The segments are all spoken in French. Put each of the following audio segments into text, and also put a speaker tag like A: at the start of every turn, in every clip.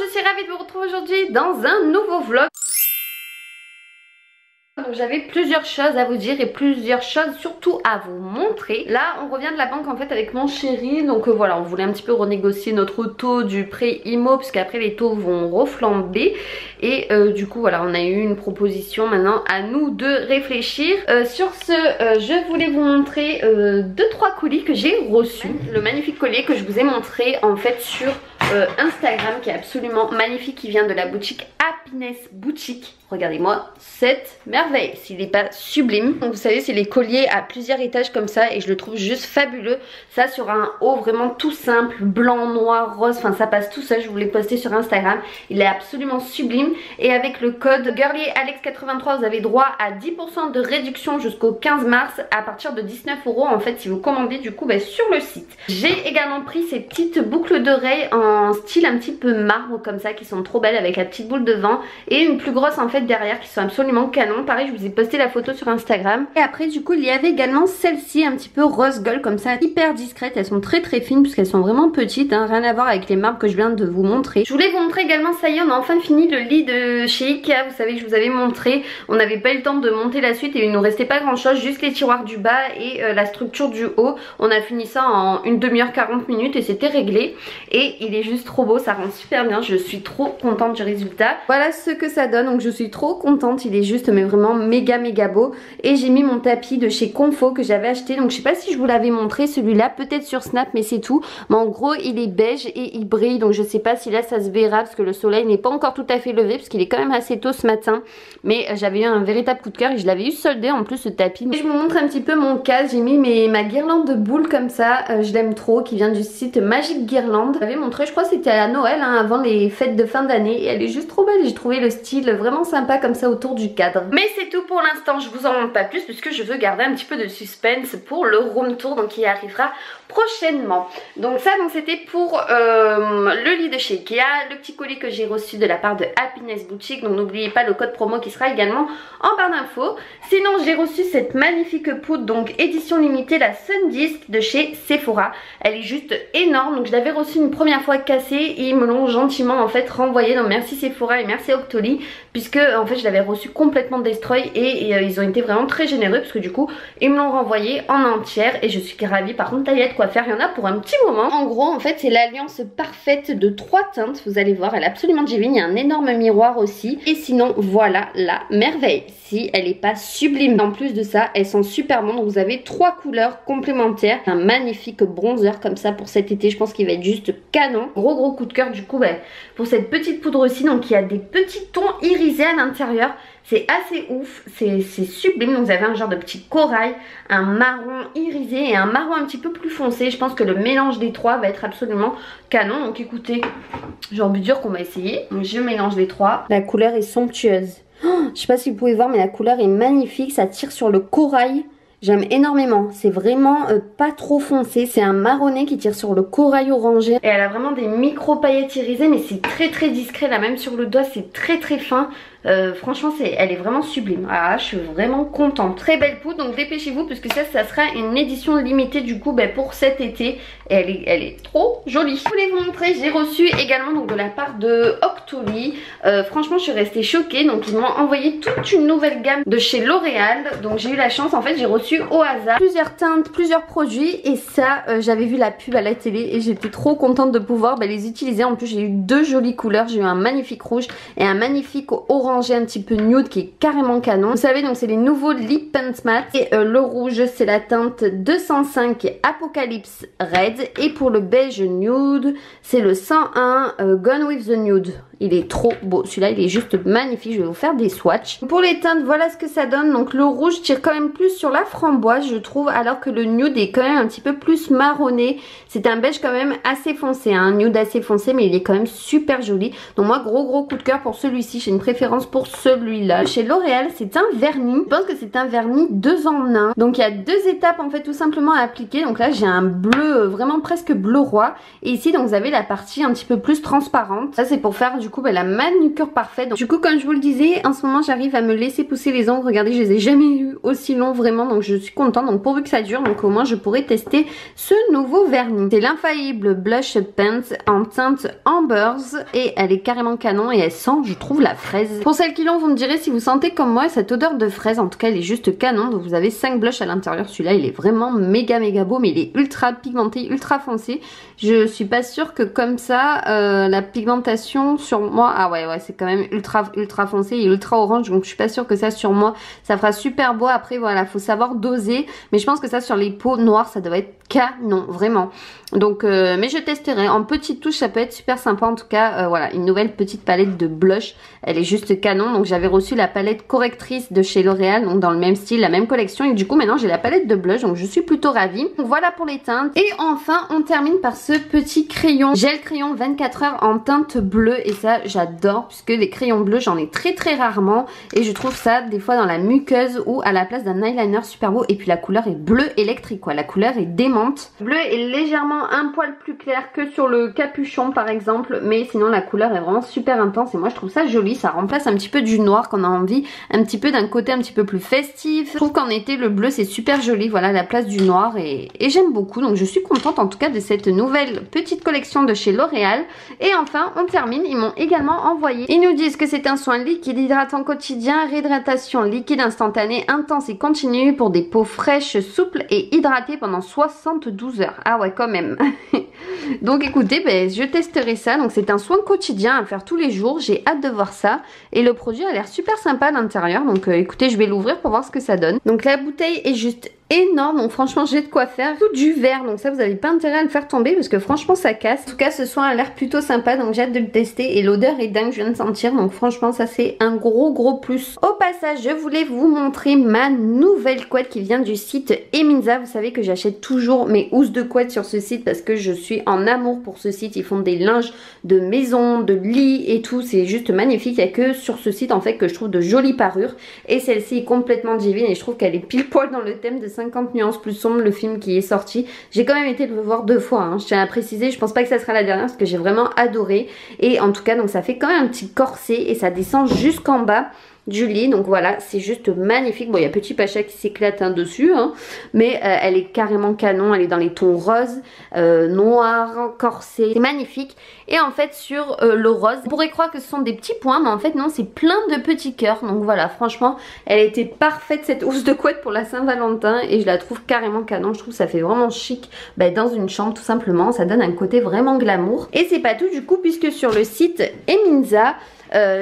A: je suis ravie de vous retrouver aujourd'hui dans un nouveau vlog. Donc j'avais plusieurs choses à vous dire et plusieurs choses surtout à vous montrer. Là on revient de la banque en fait avec mon chéri. Donc voilà, on voulait un petit peu renégocier notre taux du prêt IMO parce qu'après les taux vont reflamber. Et du coup voilà, on a eu une proposition maintenant à nous de réfléchir. Sur ce, je voulais vous montrer 2-3 colis que j'ai reçus. Le magnifique collier que je vous ai montré en fait sur Instagram qui est absolument magnifique, qui vient de la boutique Happiness Boutique. Regardez-moi cette merveille, s'il n'est pas sublime. Donc vous savez, c'est les colliers à plusieurs étages comme ça et je le trouve juste fabuleux. Ça sur un haut vraiment tout simple, blanc, noir, rose, enfin ça passe tout seul. Je vous l'ai posté sur Instagram, il est absolument sublime. Et avec le code GirlyAlex83 vous avez droit à 10% de réduction jusqu'au 15 mars à partir de 19 € en fait si vous commandez du coup sur le site. J'ai également pris ces petites boucles d'oreilles en style un petit peu marbre comme ça qui sont trop belles avec la petite boule devant et une plus grosse en fait derrière qui sont absolument canon. Pareil, je vous ai posté la photo sur Instagram. Et après du coup il y avait également celle-ci un petit peu rose gold comme ça, hyper discrète. Elles sont très fines puisqu'elles sont vraiment petites, hein, rien à voir avec les marbres que je viens de vous montrer. Je voulais vous montrer également, ça y est, on a enfin fini le lit de chez Ikea. Vous savez que je vous avais montré, on n'avait pas eu le temps de monter la suite et il nous restait pas grand chose, juste les tiroirs du bas et la structure du haut. On a fini ça en une demi-heure, 40 minutes et c'était réglé. Et il est juste trop beau, ça rend super bien, je suis trop contente du résultat. Voilà ce que ça donne, donc je suis trop contente, il est juste mais vraiment méga beau. Et j'ai mis mon tapis de chez Confo que j'avais acheté, donc je sais pas si je vous l'avais montré celui-là, peut-être sur Snap mais c'est tout. Mais en gros il est beige et il brille, donc je sais pas si là ça se verra parce que le soleil n'est pas encore tout à fait levé parce qu'il est quand même assez tôt ce matin. Mais j'avais eu un véritable coup de cœur et je l'avais eu soldé en plus ce tapis. Et je vous montre un petit peu mon cas, j'ai mis ma guirlande de boules comme ça, je l'aime trop, qui vient du site Magic Guirlande. Je l'avais montré, je crois que c'était à Noël, hein, avant les fêtes de fin d'année et elle est juste trop belle. J'ai trouvé le style vraiment sympa comme ça autour du cadre. Mais c'est tout pour l'instant, je vous en montre pas plus puisque je veux garder un petit peu de suspense pour le room tour donc qui arrivera prochainement. Donc ça c'était pour le lit de chez Ikea, le petit colis que j'ai reçu de la part de Happiness Boutique. Donc n'oubliez pas le code promo qui sera également en barre d'infos. Sinon j'ai reçu cette magnifique poudre, donc édition limitée, la Sun Disc de chez Sephora. Elle est juste énorme, donc je l'avais reçue une première fois cassée et ils me l'ont gentiment en fait renvoyée. Donc merci Sephora et merci Octoly puisque en fait je l'avais reçue complètement destroy et ils ont été vraiment très généreux parce que du coup ils me l'ont renvoyée en entière et je suis ravie. Par contre taillette quoi faire, il y en a pour un petit moment. En gros en fait c'est l'alliance parfaite de 3 teintes, vous allez voir elle est absolument divine, il y a un énorme miroir aussi et sinon voilà la merveille. Si elle est pas sublime, en plus de ça elles sont super bonnes. Donc vous avez 3 couleurs complémentaires, un magnifique bronzer comme ça pour cet été, je pense qu'il va être juste canon. Gros coup de cœur du coup pour cette petite poudre aussi, donc il y a des petits tons irisés à l'intérieur. C'est assez ouf, c'est sublime. Donc vous avez un genre de petit corail, un marron irisé et un marron un petit peu plus foncé. Je pense que le mélange des trois va être absolument canon. Donc écoutez, j'ai envie de dire qu'on va essayer. Donc je mélange les trois. La couleur est somptueuse. Oh, je sais pas si vous pouvez voir mais la couleur est magnifique, ça tire sur le corail. J'aime énormément, c'est vraiment pas trop foncé, c'est un marronné qui tire sur le corail orangé. Et elle a vraiment des micro paillettes irisées mais c'est très discret là, même sur le doigt c'est très fin. Franchement elle est vraiment sublime. Ah, je suis vraiment contente. Très belle poudre, donc dépêchez-vous puisque ça sera une édition limitée du coup pour cet été. Et elle est trop jolie. Je voulais vous montrer, j'ai reçu également donc de la part de Octoly. Franchement je suis restée choquée, donc ils m'ont envoyé toute une nouvelle gamme de chez L'Oréal. Donc j'ai eu la chance, en fait j'ai reçu au hasard plusieurs teintes, plusieurs produits et ça j'avais vu la pub à la télé et j'étais trop contente de pouvoir les utiliser. En plus j'ai eu 2 jolies couleurs, j'ai eu un magnifique rouge et un magnifique orange un petit peu nude qui est carrément canon. Vous savez donc c'est les nouveaux Lip Paint Matte et le rouge c'est la teinte 205 Apocalypse Red et pour le beige nude c'est le 101 Gone with the Nude. Il est trop beau, celui-là il est juste magnifique, je vais vous faire des swatchs. Pour les teintes voilà ce que ça donne, donc le rouge tire quand même plus sur la framboise je trouve, alors que le nude est quand même un petit peu plus marronné. C'est un beige quand même assez foncé, un nude assez foncé mais il est quand même super joli. Donc moi gros coup de cœur pour celui-ci, j'ai une préférence pense pour celui-là. Chez L'Oréal, c'est un vernis. Je pense que c'est un vernis 2 en 1. Donc il y a 2 étapes en fait tout simplement à appliquer. Donc là j'ai un bleu vraiment presque bleu roi. Et ici donc vous avez la partie un petit peu plus transparente. Ça c'est pour faire du coup la manucure parfaite. Donc, du coup comme je vous le disais, en ce moment j'arrive à me laisser pousser les ongles. Regardez, je les ai jamais eu aussi longs vraiment. Donc je suis contente. Donc pourvu que ça dure, donc au moins je pourrai tester ce nouveau vernis. C'est l'Infaillible Blush Paint en teinte Ambers. Et elle est carrément canon et elle sent, je trouve, la fraise. Pour celles qui l'ont, vous me direz si vous sentez comme moi cette odeur de fraise. En tout cas elle est juste canon. Donc vous avez 5 blushs à l'intérieur. Celui-là il est vraiment méga beau, mais il est ultra pigmenté, ultra foncé. Je suis pas sûre que comme ça la pigmentation sur moi, ah ouais c'est quand même ultra foncé et ultra orange, donc je suis pas sûre que ça sur moi ça fera super beau. Après voilà, faut savoir doser, mais je pense que ça sur les peaux noires ça doit être canon vraiment. Donc mais je testerai en petite touche, ça peut être super sympa. En tout cas voilà, une nouvelle petite palette de blush, elle est juste canon. Donc j'avais reçu la palette correctrice de chez L'Oréal, donc dans le même style, la même collection, et du coup maintenant j'ai la palette de blush, donc je suis plutôt ravie. Donc voilà pour les teintes. Et enfin on termine par ce petit crayon, gel crayon 24 heures en teinte bleue, et ça j'adore puisque les crayons bleus j'en ai très rarement et je trouve ça des fois dans la muqueuse ou à la place d'un eyeliner super beau. Et puis la couleur est bleu électrique quoi, la couleur est démente. Bleu est légèrement un poil plus clair que sur le capuchon par exemple, mais sinon la couleur est vraiment super intense et moi je trouve ça joli. Ça remplace un petit peu du noir qu'on a envie, un petit peu d'un côté un petit peu plus festif. Je trouve qu'en été le bleu c'est super joli, voilà, à la place du noir, et j'aime beaucoup. Donc je suis contente en tout cas de cette nouvelle petite collection de chez L'Oréal. Et enfin on termine, ils m'ont également envoyé, ils nous disent que c'est un soin liquide hydratant quotidien, réhydratation liquide instantanée intense et continue pour des peaux fraîches, souples et hydratées pendant 72 heures. Ah ouais quand même. Donc écoutez, je testerai ça. Donc c'est un soin quotidien à faire tous les jours, j'ai hâte de voir ça. Et le produit a l'air super sympa à l'intérieur. Donc écoutez, je vais l'ouvrir pour voir ce que ça donne. Donc la bouteille est juste énorme, donc franchement j'ai de quoi faire. Tout du verre, donc ça vous avez pas intérêt à le faire tomber parce que franchement ça casse. En tout cas ce soin a l'air plutôt sympa, donc j'ai hâte de le tester. Et l'odeur est dingue, je viens de sentir, donc franchement ça c'est un gros plus. Au passage je voulais vous montrer ma nouvelle couette qui vient du site Eminza. Vous savez que j'achète toujours mes housses de couette sur ce site parce que je suis en amour pour ce site. Ils font des linges de maison, de lit et tout, c'est juste magnifique. Il n'y a que sur ce site en fait que je trouve de jolies parures, et celle-ci est complètement divine et je trouve qu'elle est pile poil dans le thème de 50 nuances plus sombres, le film qui est sorti. J'ai quand même été le voir 2 fois, hein. Je tiens à préciser, je pense pas que ça sera la dernière parce que j'ai vraiment adoré. Et en tout cas donc ça fait quand même un petit corset et ça descend jusqu'en bas du lit. Donc voilà, c'est juste magnifique. Bon, il y a petit Pacha qui s'éclate dessus, hein, mais elle est carrément canon. Elle est dans les tons rose, noir, corset, c'est magnifique. Et en fait sur le rose, on pourrait croire que ce sont des petits points, mais en fait non, c'est plein de petits cœurs. Donc voilà, franchement elle était parfaite cette housse de couette pour la Saint-Valentin et je la trouve carrément canon. Je trouve que ça fait vraiment chic dans une chambre tout simplement. Ça donne un côté vraiment glamour. Et c'est pas tout du coup, puisque sur le site Eminza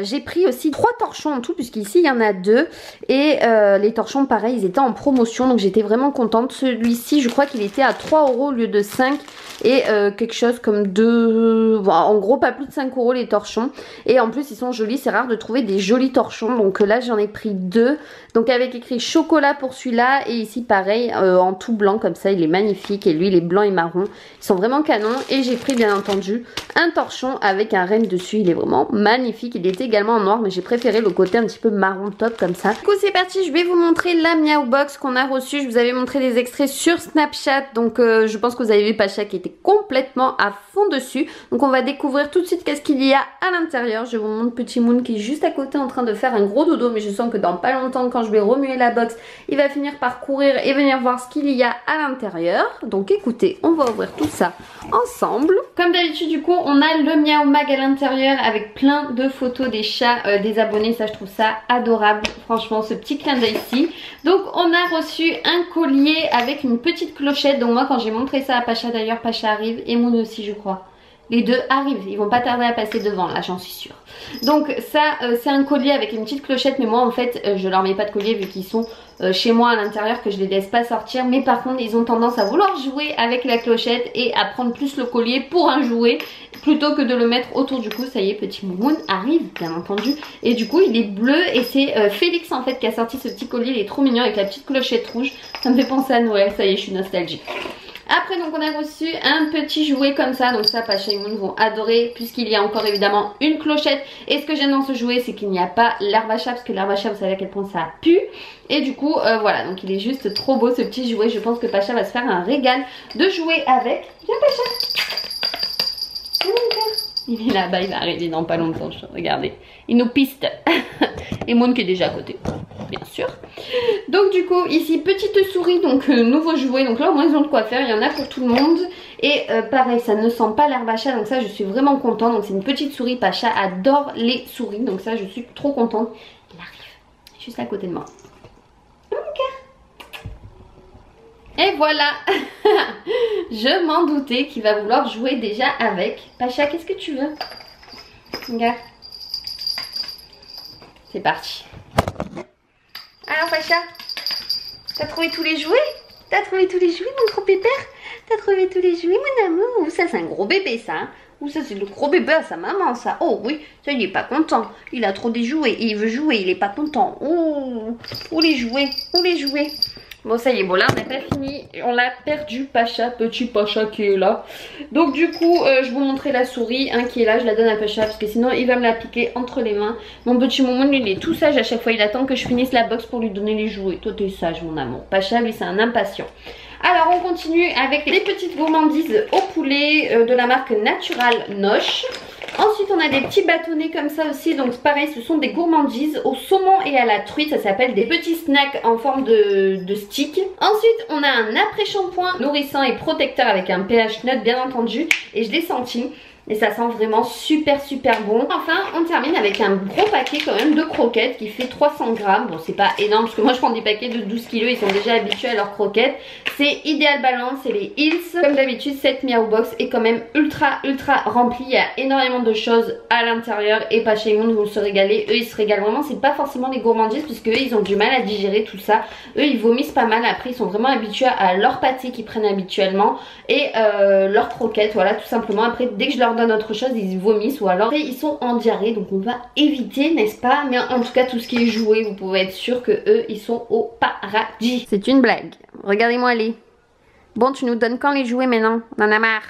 A: j'ai pris aussi 3 torchons en tout, puisqu'ici il y en a 2. Et les torchons pareil, ils étaient en promotion, donc j'étais vraiment contente. Celui-ci je crois qu'il était à 3 € au lieu de 5. Et quelque chose comme 2, bon, en gros pas plus de 5 € les torchons. Et en plus ils sont jolis, c'est rare de trouver des jolis torchons. Donc là j'en ai pris 2. Donc avec écrit chocolat pour celui-là. Et ici pareil en tout blanc comme ça, il est magnifique. Et lui il est blanc et marron, ils sont vraiment canons. Et j'ai pris bien entendu un torchon avec un renne dessus, il est vraiment magnifique. Il était également en noir, mais j'ai préféré le côté un petit peu marron top comme ça. Du coup c'est parti, je vais vous montrer la Miao Box qu'on a reçue. Je vous avais montré des extraits sur Snapchat, donc je pense que vous avez vu Pacha qui était complètement à fond dessus. Donc on va découvrir tout de suite qu'est-ce qu'il y a à l'intérieur. Je vous montre petit Moon qui est juste à côté en train de faire un gros dodo, mais je sens que dans pas longtemps quand je vais remuer la box, il va finir par courir et venir voir ce qu'il y a à l'intérieur. Donc écoutez, on va ouvrir tout ça ensemble. Comme d'habitude du coup on a le Miao Mag à l'intérieur avec plein de photos des chats des abonnés. Ça je trouve ça adorable, franchement ce petit clin d'œil-ci. Donc on a reçu un collier avec une petite clochette. Donc moi quand j'ai montré ça à Pacha, d'ailleurs Pacha arrive et Moon aussi je crois, les deux arrivent, ils vont pas tarder à passer devant là, j'en suis sûre. Donc ça c'est un collier avec une petite clochette, mais moi en fait je leur mets pas de collier vu qu'ils sont chez moi à l'intérieur, que je les laisse pas sortir. Mais par contre ils ont tendance à vouloir jouer avec la clochette et à prendre plus le collier pour un jouet plutôt que de le mettre autour du cou. Ça y est, petit Moon arrive bien entendu, et du coup il est bleu et c'est Félix en fait qui a sorti ce petit collier. Il est trop mignon avec la petite clochette rouge, ça me fait penser à Noël, ça y est je suis nostalgique. Après donc on a reçu un petit jouet comme ça, donc ça Pacha et Moon vont adorer puisqu'il y a encore évidemment une clochette. Et ce que j'aime dans ce jouet c'est qu'il n'y a pas l'herbe à chat, parce que l'herbe à chat vous savez à quel point ça pue. Et du coup voilà, donc il est juste trop beau ce petit jouet. Je pense que Pacha va se faire un régal de jouer avec. Viens Pacha. Il est là-bas, il va arriver dans pas longtemps, regardez. Il nous piste. Et Moon qui est déjà à côté, bien sûr. Donc du coup ici petite souris, donc nouveau jouet. Donc là au moins ils ont de quoi faire, il y en a pour tout le monde. Et pareil, ça ne sent pas l'herbe à chat, donc ça je suis vraiment contente. Donc c'est une petite souris, Pacha adore les souris, donc ça je suis trop contente. Il arrive juste à côté de moi. Et voilà. Je m'en doutais qu'il va vouloir jouer déjà avec. Pacha, qu'est-ce que tu veux? Regarde. C'est parti. Alors Pacha, t'as trouvé tous les jouets? T'as trouvé tous les jouets mon gros pépère? T'as trouvé tous les jouets mon amour? Ça c'est un gros bébé ça hein? Ou ça c'est le gros bébé à sa maman ça? Oh oui, ça il est pas content. Il a trop des jouets et il veut jouer, il est pas content. Oh, où les jouets? Où les jouets? Bon ça y est, bon là on n'a pas fini, on l'a perdu Pacha, petit Pacha qui est là. Donc du coup je vous montrer la souris hein, qui est là, je la donne à Pacha parce que sinon il va me la piquer entre les mains. Mon petit Moumou il est tout sage à chaque fois, il attend que je finisse la box pour lui donner les jouets. Toi t'es sage mon amour, Pacha lui c'est un impatient. Alors on continue avec les petites gourmandises au poulet de la marque Natural Noche. Ensuite on a des petits bâtonnets comme ça aussi, donc pareil ce sont des gourmandises au saumon et à la truite, ça s'appelle des petits snacks en forme de stick. Ensuite on a un après-shampoing nourrissant et protecteur avec un pH neutre bien entendu, et je l'ai senti. Et ça sent vraiment super bon. Enfin on termine avec un gros paquet quand même de croquettes qui fait 300 grammes. Bon c'est pas énorme parce que moi je prends des paquets de 12 kilos, ils sont déjà habitués à leurs croquettes. C'est Ideal Balance, c'est les Hills. Comme d'habitude cette Miao Box est quand même ultra remplie. Il y a énormément de choses à l'intérieur et Pacha et Moon vont se régaler. Eux ils se régalent vraiment, c'est pas forcément les gourmandises puisque eux ils ont du mal à digérer tout ça. Eux ils vomissent pas mal, après ils sont vraiment habitués à leur pâté qu'ils prennent habituellement et leurs croquettes, voilà tout simplement. Après dès que je leur donne autre chose ils vomissent ou alors ils sont en diarrhée, donc on va éviter n'est-ce pas, mais en tout cas tout ce qui est jouet vous pouvez être sûr que eux ils sont au paradis. C'est une blague, regardez-moi aller. Bon tu nous donnes quand les jouets maintenant, on en a marre.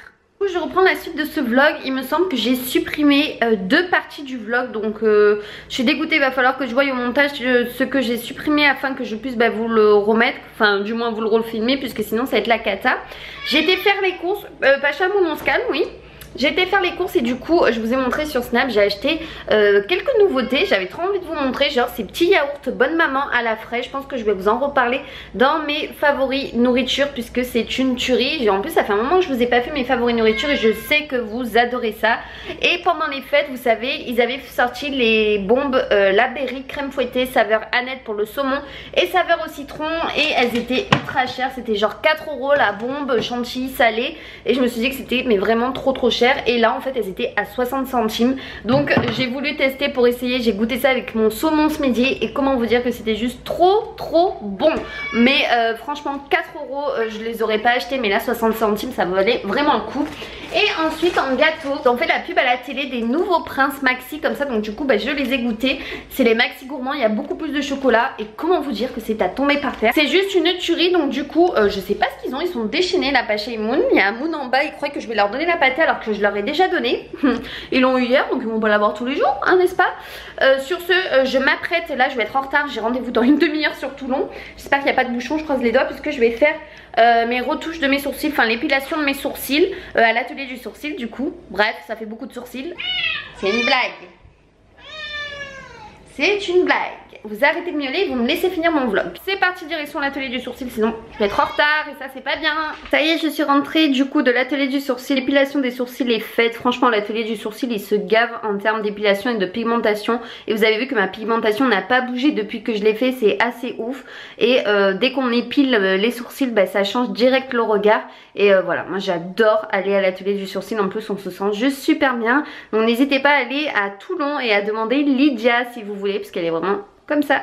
A: Je reprends la suite de ce vlog, il me semble que j'ai supprimé deux parties du vlog, donc je suis dégoûtée, il va falloir que je voie au montage ce que j'ai supprimé afin que je puisse vous le remettre, enfin du moins vous le refilmer puisque sinon ça va être la cata. J'ai été faire les courses, Pacha Moon on se calme, oui. J'ai été faire les courses et du coup je vous ai montré sur Snap, j'ai acheté quelques nouveautés. J'avais trop envie de vous montrer, genre ces petits yaourts Bonne Maman à la fraîche. Je pense que je vais vous en reparler dans mes favoris nourriture puisque c'est une tuerie. Et en plus ça fait un moment que je vous ai pas fait mes favoris nourriture et je sais que vous adorez ça. Et pendant les fêtes vous savez ils avaient sorti les bombes La Berry crème fouettée saveur Annette pour le saumon et saveur au citron, et elles étaient ultra chères. C'était genre 4 € la bombe chantilly salée et je me suis dit que c'était mais vraiment trop cher. Et là en fait elles étaient à 60 centimes, donc j'ai voulu tester pour essayer. J'ai goûté ça avec mon saumon ce midi et comment vous dire que c'était juste trop bon. Mais franchement 4 € je les aurais pas achetés, mais là 60 centimes ça valait vraiment le coup. Et ensuite en gâteau on fait la pub à la télé des nouveaux Prince Maxi comme ça, donc du coup je les ai goûtés. C'est les Maxi gourmands, il y a beaucoup plus de chocolat et comment vous dire que c'est à tomber par terre. C'est juste une tuerie, donc du coup je sais pas ce qu'ils ont, ils sont déchaînés la Pacha et Moon. Il y a un Moon en bas, il croit que je vais leur donner la pâtée alors que je leur ai déjà donné. Ils l'ont eu hier donc ils vont pas l'avoir tous les jours hein, n'est-ce pas. Sur ce je m'apprête, là je vais être en retard, j'ai rendez-vous dans une demi-heure sur Toulon. J'espère qu'il n'y a pas de bouchon, je croise les doigts puisque je vais faire mes retouches de mes sourcils, enfin l'épilation de mes sourcils à l'atelier du sourcil du coup. Bref ça fait beaucoup de sourcils. C'est une blague. C'est une blague. Vous arrêtez de miauler et vous me laissez finir mon vlog. C'est parti direction l'atelier du sourcil, sinon je vais être en retard et ça c'est pas bien. Ça y est, je suis rentrée du coup de l'atelier du sourcil. L'épilation des sourcils est faite. Franchement l'atelier du sourcil il se gave en termes d'épilation et de pigmentation. Et vous avez vu que ma pigmentation n'a pas bougé depuis que je l'ai fait, c'est assez ouf. Et dès qu'on épile les sourcils, ça change direct le regard. Et voilà, moi j'adore aller à l'atelier du sourcil. En plus on se sent juste super bien. Donc n'hésitez pas à aller à Toulon et à demander Lydia si vous voulez, parce qu'elle est vraiment comme ça.